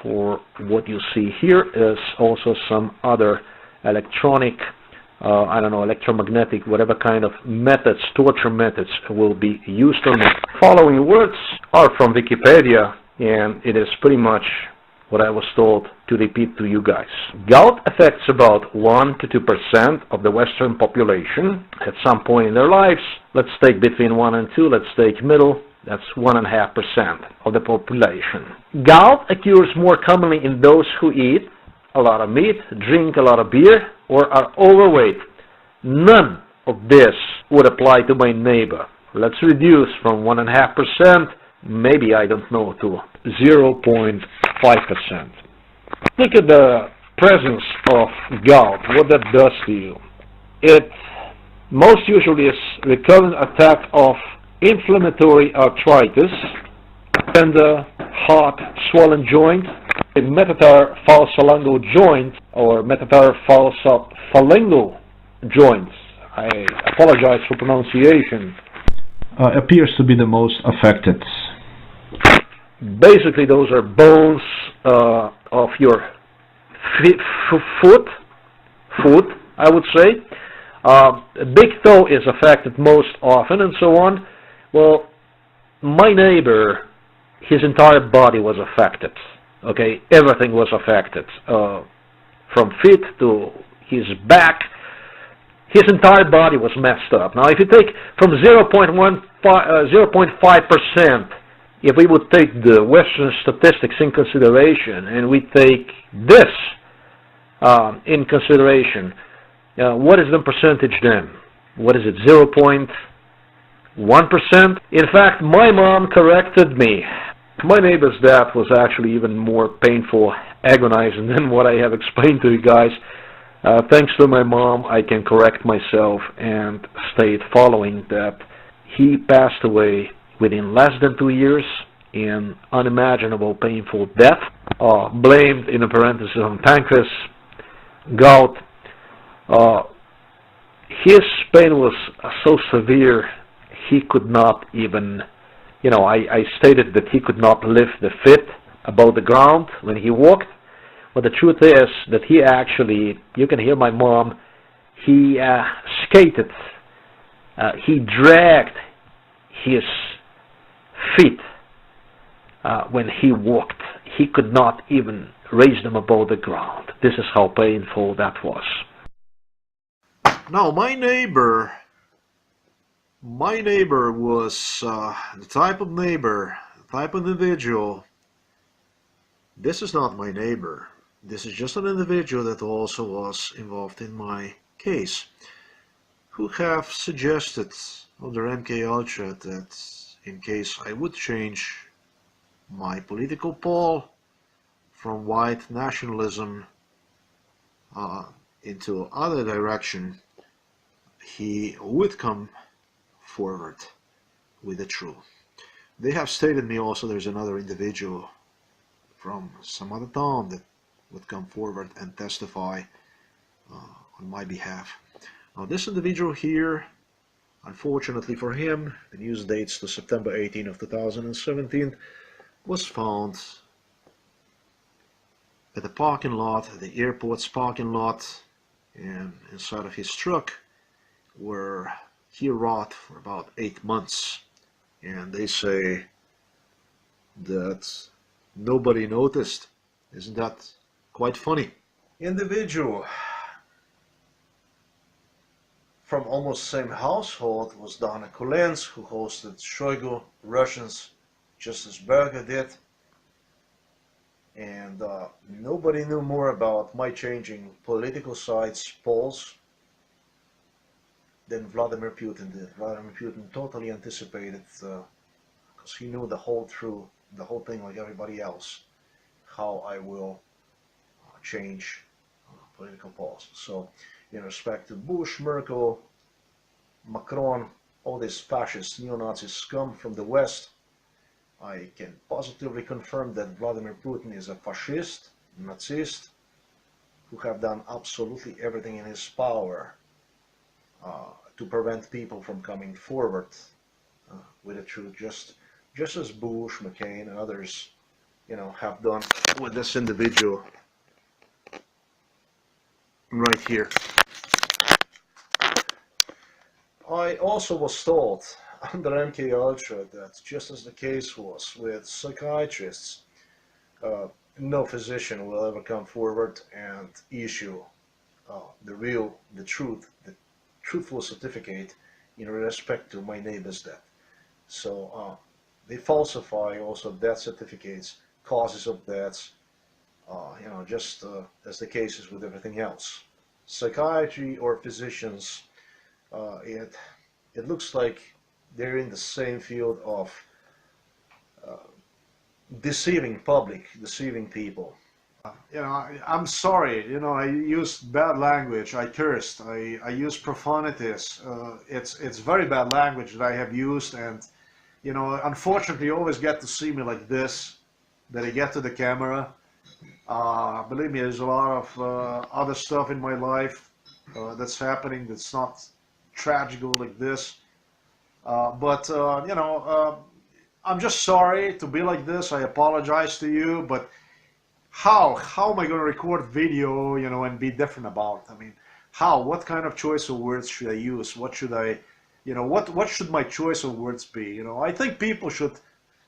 for what you see here is also some other electronic, I don't know, electromagnetic, whatever kind of methods, torture methods will be used on me. Following words are from Wikipedia, and it is pretty much what I was told to repeat to you guys. Gout affects about 1 to 2% of the Western population at some point in their lives. Let's take between 1 and 2, let's take middle, that's 1.5% of the population. Gout occurs more commonly in those who eat a lot of meat, drink a lot of beer, or are overweight. None of this would apply to my neighbor. Let's reduce from 1.5%, maybe, I don't know, to 0.5%. Look at the presence of gout, what that does to you. It most usually is recurrent attack of inflammatory arthritis, tender, hot, swollen joint, a metatarsophalangeal joint, or metatarsophalangeal joints. I apologize for pronunciation. Appears to be the most affected. Basically, those are bones of your foot, I would say. Big toe is affected most often and so on. Well, my neighbor, his entire body was affected. Okay, everything was affected, from feet to his back. His entire body was messed up. Now, if you take from 0.5%, if we would take the Western statistics in consideration, and we take this in consideration, what is the percentage then? What is it, 0.1%? In fact, my mom corrected me. My neighbor's death was actually even more painful, agonizing than what I have explained to you guys. Thanks to my mom, I can correct myself and state following that he passed away within less than 2 years in unimaginable painful death, blamed in a parenthesis on pancreas, gout. His pain was so severe he could not even, I stated that he could not lift the feet above the ground when he walked. But the truth is that he actually, you can hear my mom, he skated, he dragged his feet when he walked. He could not even raise them above the ground. This is how painful that was. Now, my neighbor was the type of individual. This is not my neighbor. This is just an individual that also was involved in my case, who have suggested under MK Ultra that in case I would change my political pole from white nationalism into other direction, he would come forward with the truth. They have stated me also there's another individual from some other town that would come forward and testify on my behalf. Now, this individual here, unfortunately for him, the news dates to September 18 of 2017, was found at the parking lot, at the airport's parking lot, and inside of his truck, where he rot for about 8 months. And they say that nobody noticed. Isn't that quite funny? Individual from almost same household was Dana Kulensk, who hosted Shoigu, Russians, just as Berger did. And nobody knew more about my changing political sides, polls, than Vladimir Putin did. Vladimir Putin totally anticipated, because he knew the whole thing like everybody else, how I will change political polls. So, in respect to Bush, Merkel, Macron, all these fascist neo-Nazi scum from the West, I can positively confirm that Vladimir Putin is a fascist, Nazist, who have done absolutely everything in his power to prevent people from coming forward with the truth, just as Bush, McCain, and others, have done with this individual right here. I also was told under MK Ultra that, just as the case was with psychiatrists, no physician will ever come forward and issue the truthful certificate in respect to my neighbor's death. So they falsify also death certificates, causes of deaths, just as the case is with everything else. Psychiatry or physicians, it looks like they're in the same field of deceiving public, deceiving people. I'm sorry, I used bad language, I cursed, I used profanities. It's very bad language that I have used, and unfortunately you always get to see me like this, that I get to the camera. Believe me, there's a lot of other stuff in my life that's happening that's not tragical like this. But I'm just sorry to be like this. I apologize to you, but how am I going to record video, and be different about it? I mean, how, what kind of choice of words should I use? What should I, you know, what should my choice of words be? You know, I think people should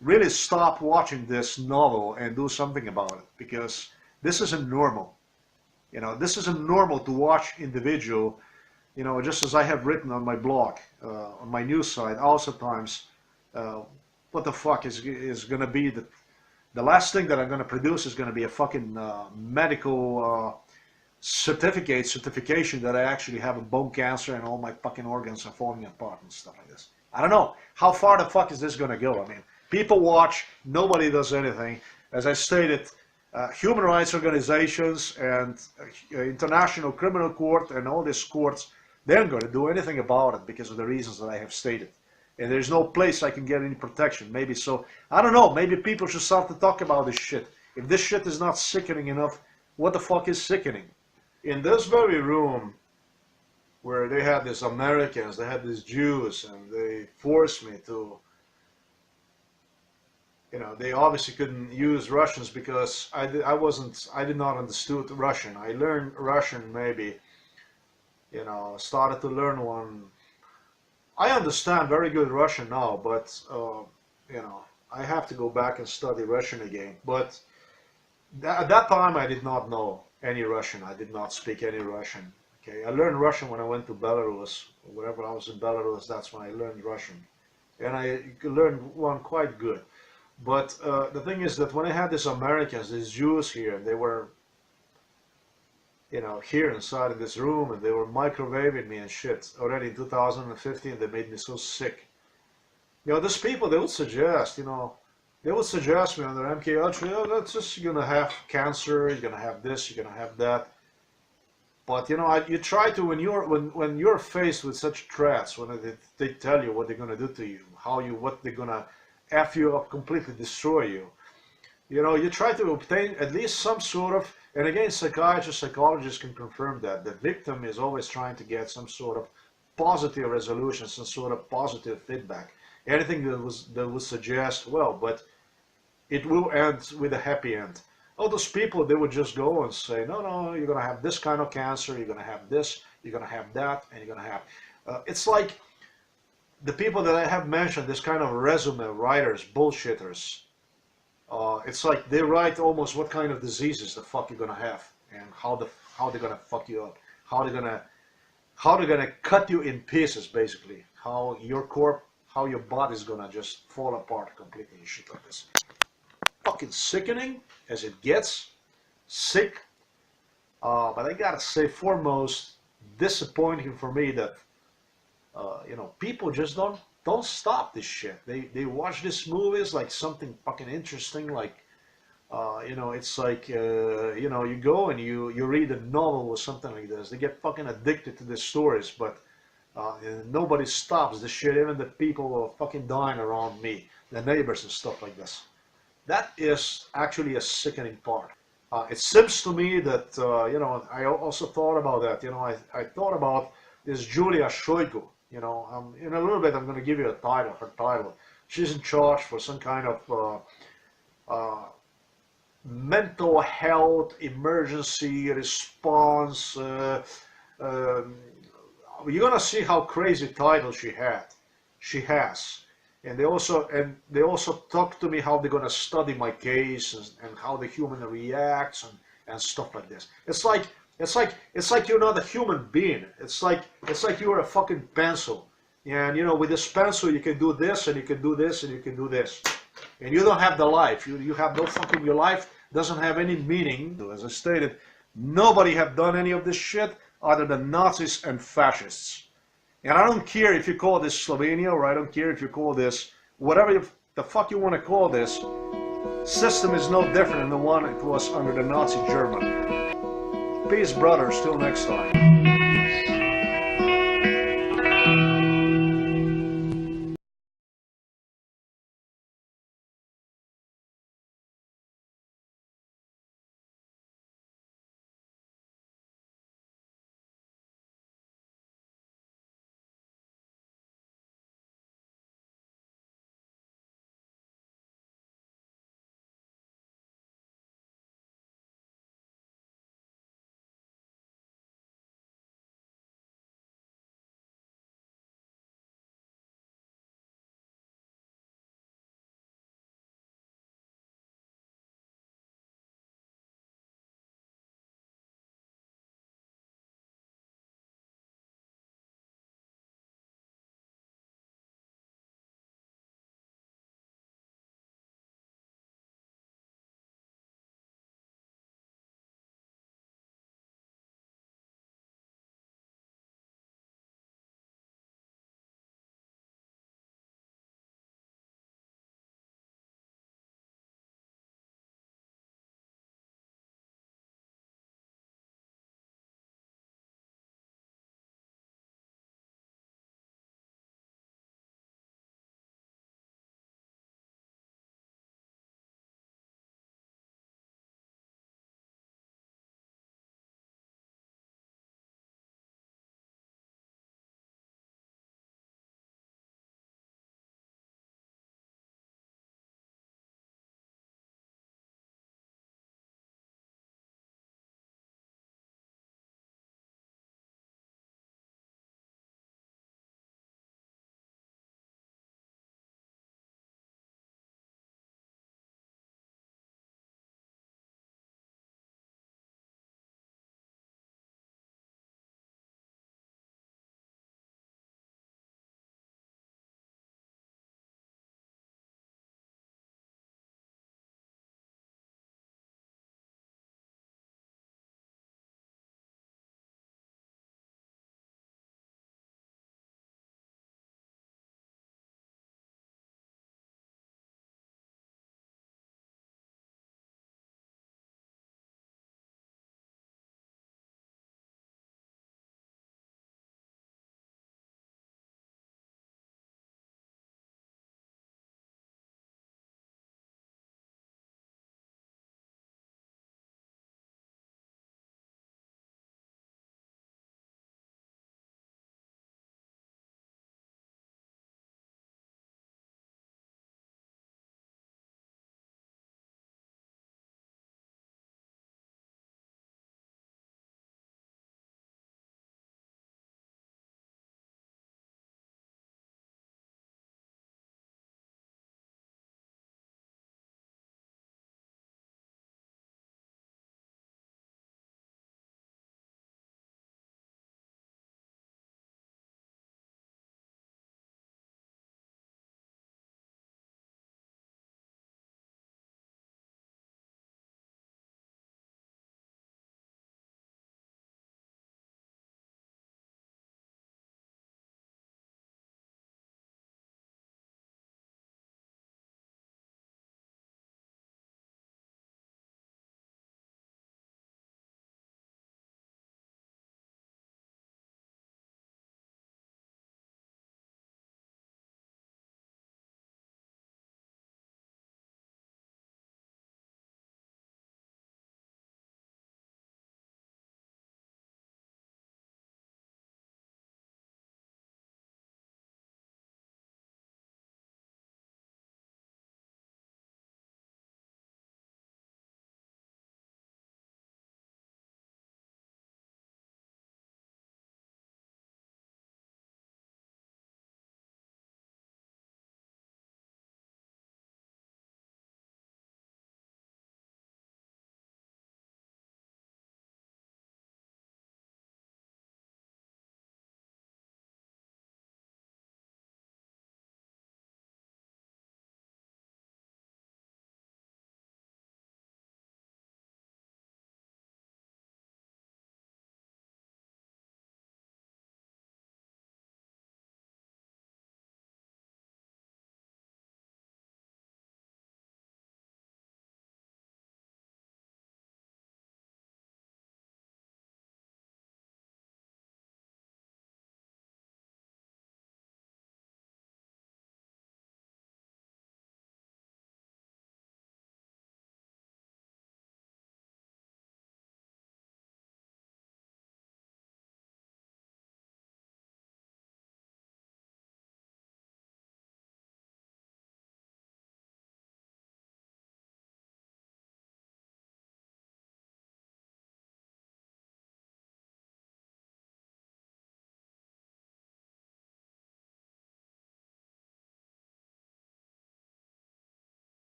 really stop watching this novel and do something about it, because this isn't normal. You know, this isn't normal to watch individual, you know, just as I have written on my blog, on my news site, also times, what the fuck is going to be the last thing that I'm going to produce is going to be a fucking medical certification that I actually have a bone cancer and all my fucking organs are falling apart and stuff like this. I don't know. How far the fuck is this going to go? I mean, people watch, nobody does anything. As I stated, human rights organizations and International Criminal Court and all these courts, they aren't going to do anything about it because of the reasons that I have stated. And there's no place I can get any protection. Maybe so. I don't know. Maybe people should start to talk about this shit. If this shit is not sickening enough, what the fuck is sickening? In this very room where they had these Americans, they had these Jews, and they forced me to, you know, they obviously couldn't use Russians because I did not understood Russian. I learned Russian maybe, you know, started to learn one. I understand very good Russian now, but, you know, I have to go back and study Russian again. But at that time, I did not know any Russian. I did not speak any Russian. Okay, I learned Russian when I went to Belarus. Wherever I was in Belarus, that's when I learned Russian. And I learned one quite good. But the thing is that when I had these Americans, these Jews here, they were, you know, here inside of this room, and they were microwaving me and shit. Already in 2015, they made me so sick. You know, these people, they would suggest, you know, they would suggest me on their MK Ultra, oh, that's just, you're gonna have cancer, you're gonna have this, you're gonna have that. But you know, you try to, when you're faced with such threats, when they tell you what they're gonna do to you, what they're gonna F you up, completely destroy you. You know, you try to obtain at least some sort of, and again, psychiatrists, psychologists can confirm that the victim is always trying to get some sort of positive resolution, some sort of positive feedback. Anything that would suggest, well, but it will end with a happy end. All those people, they would just go and say, no, no, you're going to have this kind of cancer, you're going to have this, you're going to have that, and you're going to have... it's like the people that I have mentioned, this kind of resume writers, bullshitters, it's like they write almost what kind of diseases the fuck you're going to have and how they're going to fuck you up, how they're going to cut you in pieces, basically, how your body's going to just fall apart completely and shit like this. Fucking sickening as it gets, sick, but I gotta say, foremost, disappointing for me that you know, people just don't stop this shit. They watch these movies like something fucking interesting, like you know, it's like you know, you go and you read a novel or something like this. They get fucking addicted to the stories, but nobody stops the shit. Even the people who are fucking dying around me, the neighbors and stuff like this. That is actually a sickening part. It seems to me that, you know, I also thought about that. You know, I thought about this Julia Shoigu. You know, in a little bit I'm going to give you a title, her title. She's in charge for some kind of mental health emergency response. You're going to see how crazy title she has. And they also talk to me how they're gonna study my case and how the human reacts and stuff like this. It's like you're not a human being. It's like you're a fucking pencil. And you know, with this pencil you can do this and you can do this and you can do this. And you don't have the life. You have no fucking, your life doesn't have any meaning. As I stated, nobody have done any of this shit other than Nazis and fascists. And I don't care if you call this Slovenia, or I don't care if you call this whatever the fuck you want to call this. System is no different than the one it was under the Nazi Germany. Peace, brothers. Till next time.